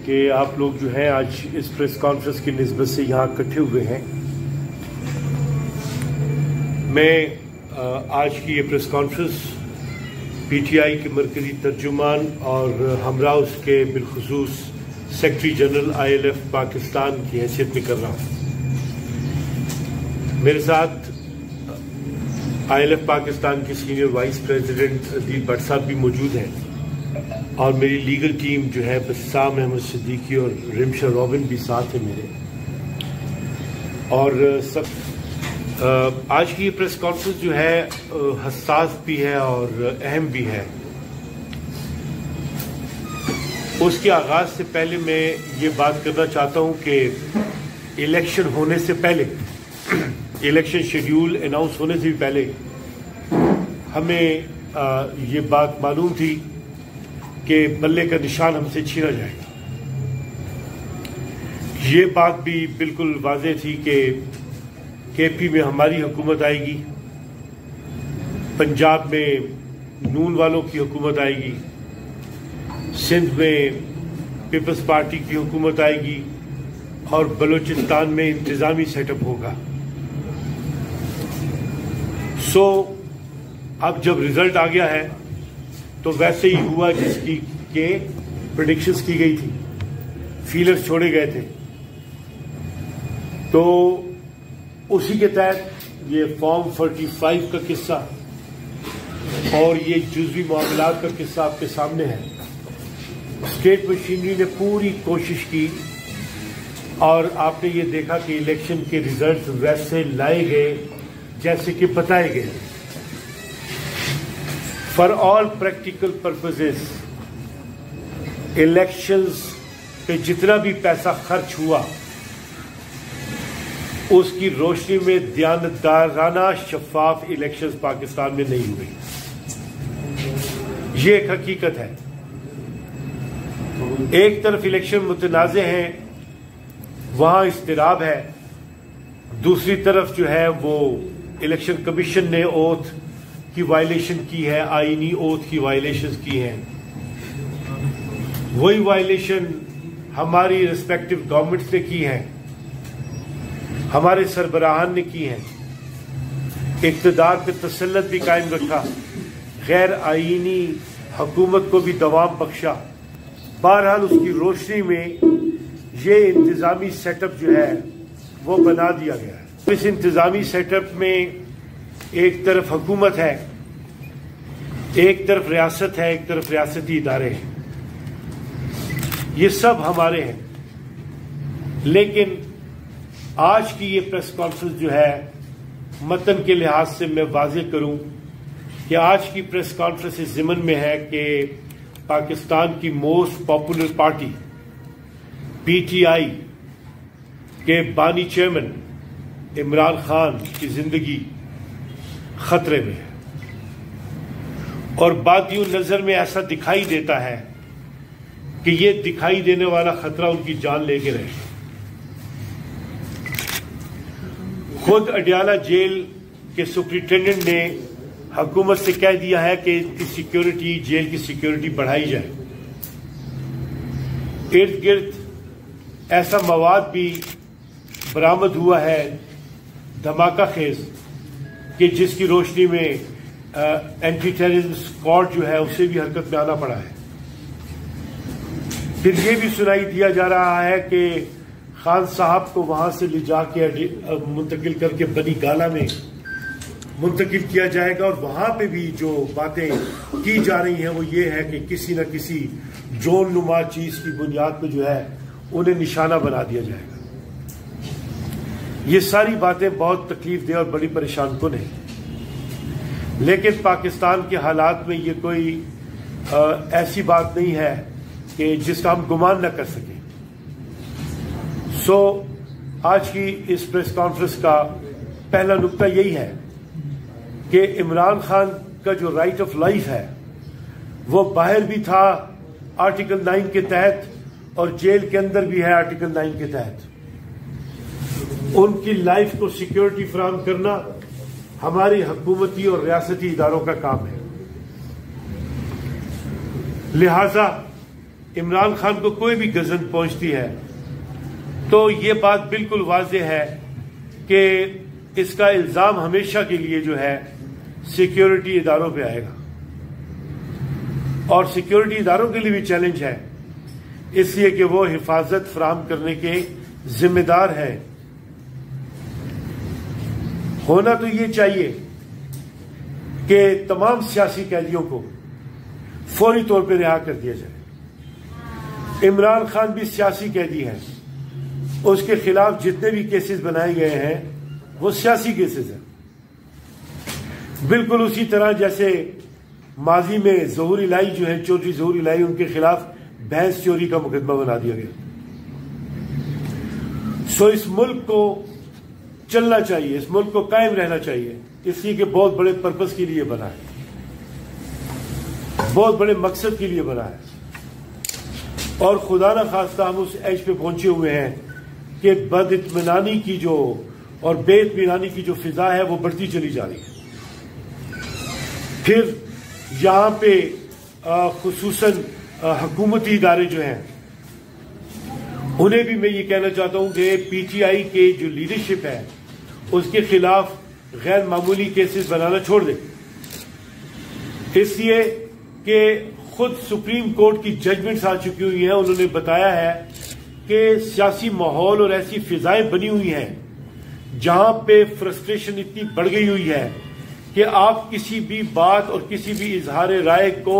کہ آپ لوگ جو ہیں آج اس پریس کانفرنس کی نسبت سے یہاں اکٹھے ہوئے ہیں۔ میں آج کی یہ press conference P T I کے مرکزی ترجمان اور ہمراہ اس کے بالخصوص secretary general I L F Pakistan کی حیثیت میں کر رہا ہوں۔ میرے ساتھ آئی ایل ایف پاکستان کے senior vice president Dilip but صاحب بھی موجود ہیں، اور میری لیگل ٹیم جو ہے بسام احمد صدیقی اور رمشا روبن بھی ساتھ ہیں میرے۔ اور آج کی یہ پریس کانفرنس جو ہے حساس بھی ہے اور اہم بھی ہے۔ اس کے آغاز سے پہلے میں یہ بات کرنا چاہتا ہوں کہ الیکشن ہونے سے پہلے، الیکشن شیڈیول اناؤنس ہونے سے بھی پہلے ہمیں یہ بات معلوم تھی کہ بلے کا نشان ہم سے چھینا جائے گا۔ یہ بات بھی بالکل واضح تھی کہ کے پی میں ہماری حکومت آئے گی، پنجاب میں نون والوں کی حکومت آئے گی، سندھ میں پیپلز پارٹی کی حکومت آئے گی، اور بلوچستان میں انتظامی سیٹ اپ ہوگا۔ اب جب رزلٹ آ گیا ہے تو ویسے ہی ہوا جس کی کہ پریڈکشنز کی گئی تھی، فیلرز چھوڑے گئے تھے۔ تو اسی کے تحت یہ فارم 45 کا قصہ اور یہ جزوی معاملات کا قصہ آپ کے سامنے ہے۔ اسٹیٹ مشینری نے پوری کوشش کی اور آپ نے یہ دیکھا کہ الیکشن کے ریزلٹ ویسے لائے گئے جیسے کہ بتائے گئے۔ For all practical purposes elections پہ جتنا بھی پیسہ خرچ ہوا اس کی روشنی میں دیانتدارانہ شفاف الیکشنز پاکستان میں نہیں ہوئی۔ یہ ایک حقیقت ہے۔ ایک طرف الیکشن متنازع ہیں، وہاں اضطراب ہے، دوسری طرف جو ہے وہ الیکشن کمیشن نے اوتھ کی وائلیشن کی ہے، آئینی اوتھ کی وائلیشنز کی ہیں۔ وہی وائلیشن ہماری ریسپیکٹو گورنمنٹس نے کی ہیں، ہمارے سربراہان نے کی ہیں، اقتدار پہ تسلط بھی قائم رکھا، غیر آئینی حکومت کو بھی دوام بخشا۔ بہرحال اس کی روشنی میں یہ انتظامی سیٹ اپ جو ہے وہ بنا دیا گیا ہے۔ اس انتظامی سیٹ اپ میں ایک طرف حکومت ہے، ایک طرف ریاست ہے، ایک طرف ریاستی ادارے ہیں، یہ سب ہمارے ہیں۔ لیکن آج کی یہ پریس کانفرنس جو ہے متن کے لحاظ سے میں واضح کروں کہ آج کی پریس کانفرنس اس ضمن میں ہے کہ پاکستان کی most popular party P T I کے بانی چیئرمین عمران خان کی زندگی خطرے میں ہے، اور بادیوں نظر میں ایسا دکھائی دیتا ہے کہ یہ دکھائی دینے والا خطرہ ان کی جان لے کے رہے۔ خود اڈیالہ جیل کے سپرنٹینڈنٹ نے حکومت سے کہہ دیا ہے کہ اس کی سیکیورٹی، جیل کی سیکیورٹی بڑھائی جائے۔ ارد گرد ایسا مواد بھی برآمد ہوا ہے دھماکہ خیز کہ جس کی روشنی میں اینٹی ٹیررزم اسکواڈ جو ہے اسے بھی حرکت میں آنا پڑا ہے۔ پھر یہ بھی سنائی دیا جا رہا ہے کہ خان صاحب کو وہاں سے لے جا کے منتقل کر کے بنی گالا میں منتقل کیا جائے گا، اور وہاں پہ بھی جو باتیں کی جا رہی ہیں وہ یہ ہے کہ کسی نہ کسی ڈرون نما چیز کی بنیاد پہ جو ہے انہیں نشانہ بنا دیا جائے گا۔ یہ ساری باتیں بہت تکلیف دہ اور بڑی پریشان کن ہیں، لیکن پاکستان کے حالات میں یہ کوئی ایسی بات نہیں ہے کہ جس کا ہم گمان نہ کر سکیں۔ آج کی اس پریس کانفرنس کا پہلا نقطہ یہی ہے کہ عمران خان کا جو رائٹ آف لائف ہے وہ باہر بھی تھا آرٹیکل 9 کے تحت اور جیل کے اندر بھی ہے آرٹیکل 9 کے تحت۔ ان کی لائف کو سیکیورٹی فراہم کرنا ہماری حکومتی اور ریاستی اداروں کا کام ہے۔ لہذا عمران خان کو کوئی بھی غضب پہنچتی ہے تو یہ بات بالکل واضح ہے کہ اس کا الزام ہمیشہ کے لیے جو ہے سیکیورٹی اداروں پہ آئے گا، اور سیکیورٹی اداروں کے لیے بھی چیلنج ہے، اس لیے کہ وہ حفاظت فراہم کرنے کے ذمہ دار ہیں۔ ہونا تو یہ چاہیے کہ تمام سیاسی قیدیوں کو فوری طور پہ رہا کر دیا جائے۔ عمران خان بھی سیاسی قیدی ہے، اس کے خلاف جتنے بھی کیسز بنائے گئے ہیں وہ سیاسی کیسز ہیں، بالکل اسی طرح جیسے ماضی میں ظہور الہی جو ہے، چودھری ظہور الہی، ان کے خلاف بھینس چوری کا مقدمہ بنا دیا گیا۔ سو اس ملک کو چلنا چاہیے، اس ملک کو قائم رہنا چاہیے، اس لیے کہ بہت بڑے پرپس کے لیے بنا ہے، بہت بڑے مقصد کے لیے بنا ہے، اور خدا نہ خواستہ ہم اس ایج پہ پہنچے ہوئے ہیں کہ بد اطمینانی کی جو اور بے اطمینانی کی جو فضا ہے وہ بڑھتی چلی جا رہی ہے۔ پھر یہاں پہ خصوصاً حکومتی ادارے جو ہیں انہیں بھی میں یہ کہنا چاہتا ہوں کہ پی ٹی آئی کے جو لیڈرشپ ہے اس کے خلاف غیر معمولی کیسز بنانا چھوڑ دے، اس لیے کہ خود سپریم کورٹ کی ججمنٹس آ چکی ہوئی ہیں، انہوں نے بتایا ہے کہ سیاسی ماحول اور ایسی فضائیں بنی ہوئی ہیں جہاں پہ فرسٹریشن اتنی بڑھ گئی ہوئی ہے کہ آپ کسی بھی بات اور کسی بھی اظہار رائے کو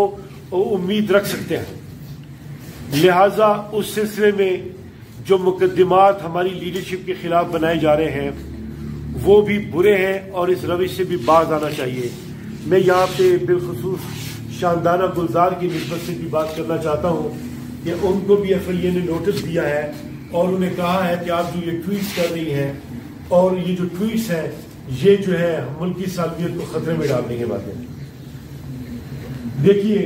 امید رکھ سکتے ہیں۔ لہٰذا اس سلسلے میں جو مقدمات ہماری لیڈرشپ کے خلاف بنائے جا رہے ہیں وہ بھی برے ہیں، اور اس روش سے بھی باز آنا چاہیے۔ میں یہاں پہ بالخصوص شاندانہ گلزار کی نسبت سے بھی بات کرنا چاہتا ہوں کہ ان کو بھی ایف آئی اے نے نوٹس دیا ہے اور انہیں کہا ہے کہ آپ جو یہ ٹویٹس کر رہی ہیں اور یہ جو ٹویٹس ہیں یہ جو ہے ملک کی سالمیت کو خطرے میں ڈالنے کے باتیں۔ دیکھیے،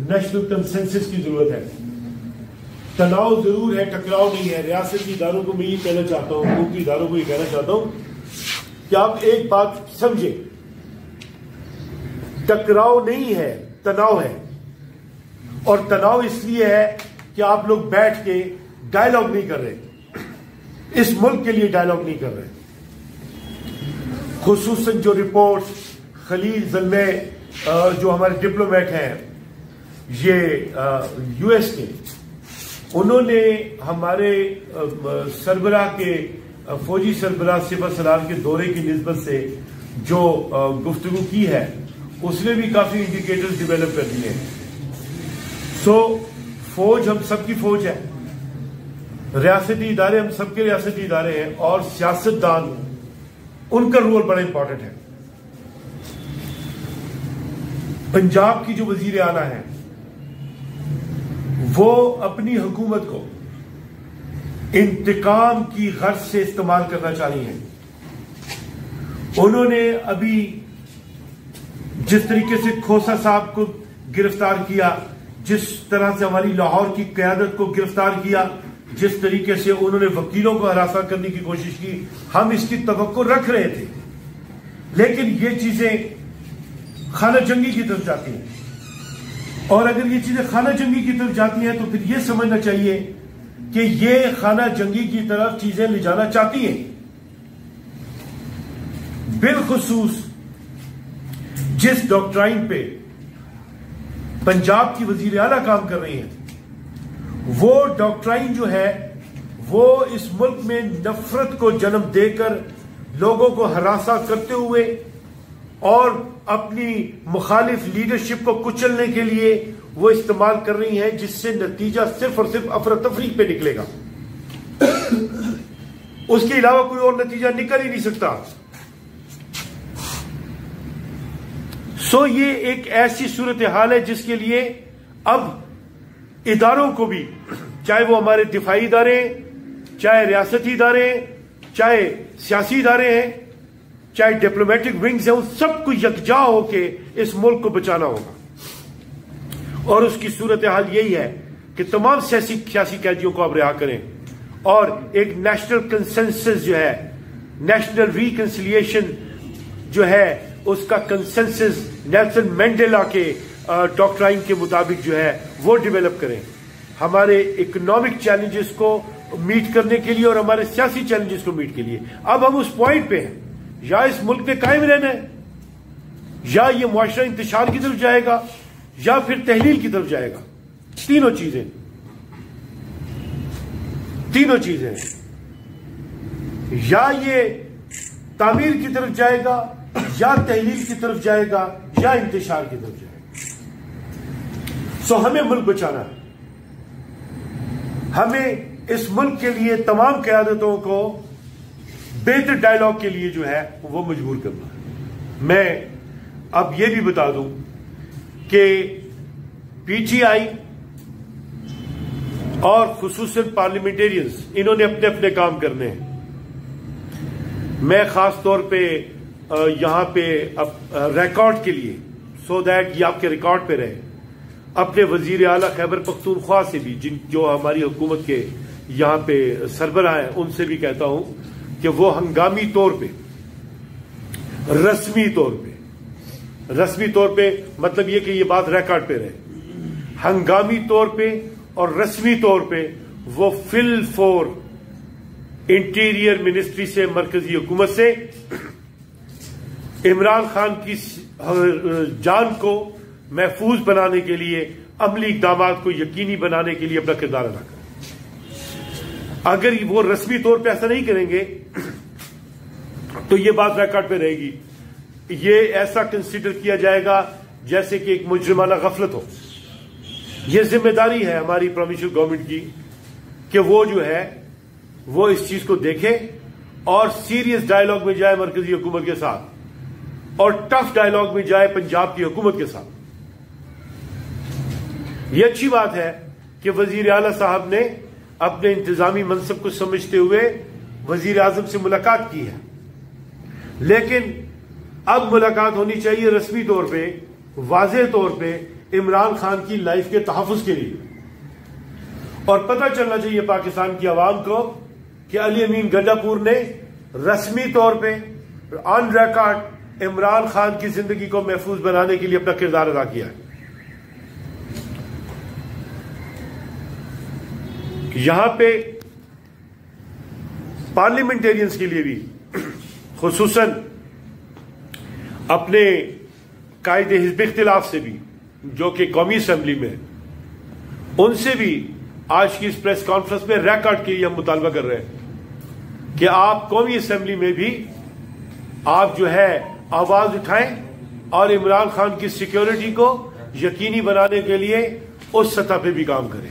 نیشنل کنسنسس کی ضرورت ہے، تناؤ ضرور ہے، ٹکراؤ نہیں ہے۔ ریاستی اداروں کو میں یہ کہنا چاہتا ہوں، حکومتی اداروں کو یہ کہنا چاہتا ہوں کہ آپ ایک بات سمجھیں، ٹکراؤ نہیں ہے، تناؤ ہے، اور تناؤ اس لیے ہے کہ آپ لوگ بیٹھ کے ڈائیلاگ نہیں کر رہے، اس ملک کے لیے ڈائیلاگ نہیں کر رہے۔ خصوصاً جو رپورٹس خلیل زلمے جو ہمارے ڈپلومیٹ ہیں یہ یو ایس کے، انہوں نے ہمارے سربراہ کے فوجی سربراہ سپہ سالار کے دورے کی نسبت سے جو گفتگو کی ہے اس نے بھی کافی انڈیکیٹرز ڈیولپ کر دیے ہیں۔ سو فوج ہم سب کی فوج ہے، ریاستی ادارے ہم سب کے ریاستی ادارے ہیں، اور سیاستدان ان کا رول بڑا امپورٹنٹ ہے۔ پنجاب کی جو وزیر اعلیٰ ہیں وہ اپنی حکومت کو انتقام کی غرض سے استعمال کرنا چاہ رہی ہیں۔ انہوں نے ابھی جس طریقے سے کھوسا صاحب کو گرفتار کیا، جس طرح سے ہماری لاہور کی قیادت کو گرفتار کیا، جس طریقے سے انہوں نے وکیلوں کو ہراساں کرنے کی کوشش کی، ہم اس کی توقع رکھ رہے تھے، لیکن یہ چیزیں خانہ جنگی کی طرف جاتی ہیں، اور اگر یہ چیزیں خانہ جنگی کی طرف جاتی ہیں تو پھر یہ سمجھنا چاہیے کہ یہ خانہ جنگی کی طرف چیزیں لے جانا چاہتی ہیں۔ بالخصوص جس ڈاکٹرائن پہ پنجاب کی وزیر اعلیٰ کام کر رہی ہیں، وہ ڈاکٹرائن جو ہے وہ اس ملک میں نفرت کو جنم دے کر لوگوں کو ہراساں کرتے ہوئے اور اپنی مخالف لیڈرشپ کو کچلنے کے لیے وہ استعمال کر رہی ہیں، جس سے نتیجہ صرف اور صرف افراتفری پہ نکلے گا، اس کے علاوہ کوئی اور نتیجہ نکل ہی نہیں سکتا۔ سو یہ ایک ایسی صورتحال ہے جس کے لیے اب اداروں کو بھی، چاہے وہ ہمارے دفاعی ادارے ہیں، چاہے ریاستی ادارے ہیں، چاہے سیاسی ادارے ہیں، چاہے ڈپلومیٹک ونگز ہیں، ان سب کو یکجا ہو کے اس ملک کو بچانا ہوگا۔ اور اس کی صورتحال یہی ہے کہ تمام سیاسی قیدیوں کو اب رہا کریں، اور ایک نیشنل کنسنسس جو ہے، نیشنل ریکنسیلیشن جو ہے، اس کا کنسنسس نیلسن مینڈیلا کے ڈاکٹرائن کے مطابق جو ہے وہ ڈیولپ کریں۔ ہمارے اکنامک چیلنجز کو میٹ کرنے کے لیے اور ہمارے سیاسی چیلنجز کو میٹ کے لیے. اب ہم اس پوائنٹ پہ ہیں, یا اس ملک پہ قائم رہنا ہے, یا یہ معاشرہ انتشار کی طرف جائے گا, یا پھر تحلیل کی طرف جائے گا. تینوں چیزیں یا یہ تعمیر کی طرف جائے گا, یا تحلیل کی طرف جائے گا, یا انتشار کی طرف جائے گا. سو ہمیں ملک بچانا ہے. ہمیں اس ملک کے لیے تمام قیادتوں کو بہتر ڈائیلاگ کے لیے جو ہے وہ مجبور کرنا ہے. میں اب یہ بھی بتا دوں کہ پی ٹی آئی اور خصوصاً پارلیمنٹیرینز انہوں نے اپنے اپنے کام کرنے ہیں. میں خاص طور پہ یہاں پہ ریکارڈ کے لیے, سو دیٹ یہ آپ کے ریکارڈ پہ رہے, اپنے وزیر اعلیٰ خیبر پختونخوا سے بھی, جو ہماری حکومت کے یہاں پہ سربراہ ہیں, ان سے بھی کہتا ہوں کہ وہ ہنگامی طور پہ, رسمی طور پہ مطلب یہ کہ یہ بات ریکارڈ پہ رہے, ہنگامی طور پہ اور رسمی طور پہ وہ فل فور انٹیریئر منسٹری سے, مرکزی حکومت سے عمران خان کی جان کو محفوظ بنانے کے لیے, عملی اقدامات کو یقینی بنانے کے لیے اپنا کردار ادا کریں. اگر وہ رسمی طور پہ ایسا نہیں کریں گے تو یہ بات ریکارڈ پہ رہے گی. یہ ایسا کنسیڈر کیا جائے گا جیسے کہ ایک مجرمانہ غفلت ہو. یہ ذمہ داری ہے ہماری پروونشل گورنمنٹ کی کہ وہ جو ہے وہ اس چیز کو دیکھے اور سیریس ڈائیلاگ میں جائے مرکزی حکومت کے ساتھ, اور ٹف ڈائیلاگ میں جائے پنجاب کی حکومت کے ساتھ. یہ اچھی بات ہے کہ وزیر اعلیٰ صاحب نے اپنے انتظامی منصب کو سمجھتے ہوئے وزیر اعظم سے ملاقات کی ہے, لیکن اب ملاقات ہونی چاہیے رسمی طور پہ, واضح طور پہ عمران خان کی لائف کے تحفظ کے لیے. اور پتہ چلنا چاہیے پاکستان کی عوام کو کہ علی امین گڈھا پور نے رسمی طور پہ آن ریکارڈ عمران خان کی زندگی کو محفوظ بنانے کے لیے اپنا کردار ادا کیا ہے. یہاں پہ پارلیمنٹیرینز کے لیے بھی, خصوصاً اپنے قائد حزب اختلاف سے بھی جو کہ قومی اسمبلی میں, ان سے بھی آج کی اس پریس کانفرنس میں ریکارڈ کے لیے ہم مطالبہ کر رہے ہیں کہ آپ قومی اسمبلی میں بھی آپ جو ہے آواز اٹھائیں اور عمران خان کی سیکیورٹی کو یقینی بنانے کے لیے اس سطح پہ بھی کام کریں.